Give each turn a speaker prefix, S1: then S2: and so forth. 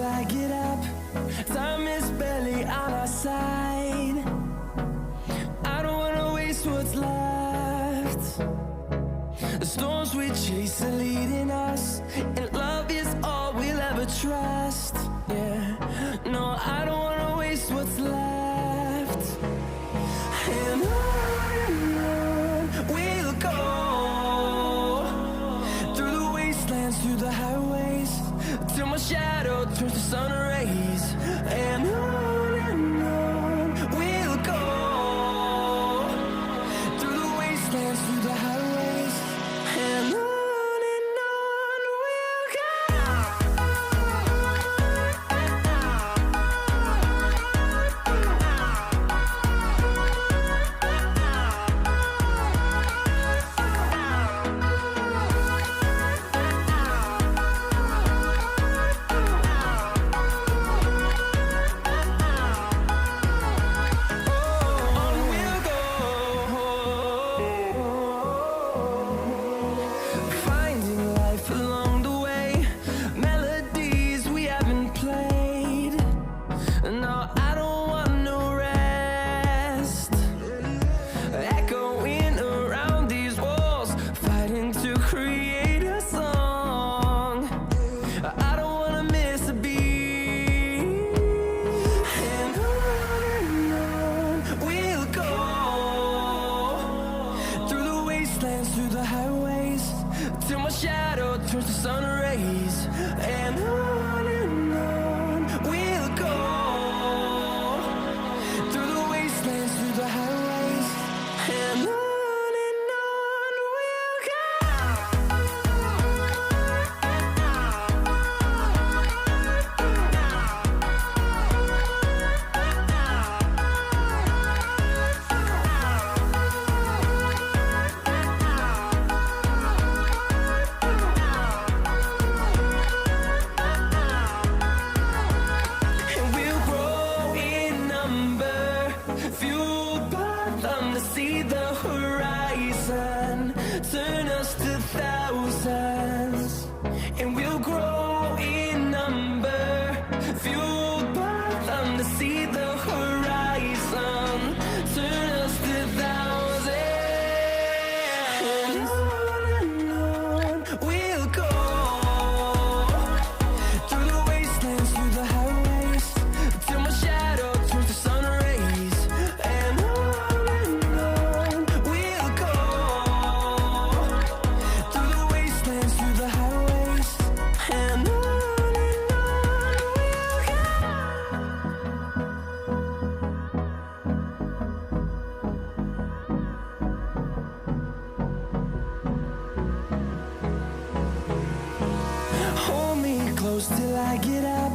S1: I get up. Time is barely on our side. I don't wanna waste what's left. The storms we chase are leading us, and love is all we'll ever trust. Yeah, no, I don't wanna waste what's left. And on we'll go, through the wastelands, through the highways, till my shadow turns to sun rays. And on we'll go, through the wastelands, through the highways, and on we'll go. Through the highways, till my shadow turns to sun rays. And on we'll go, through the wastelands, through the highways, and on we'll go. To see the horizon turn us to thousands, and we'll grow in number, fueled by them. To see the horizon turn us to thousands, and on we'll go, through the wastelands, through the highways, till my shadow turns to sun rays. And hold me close till I get up.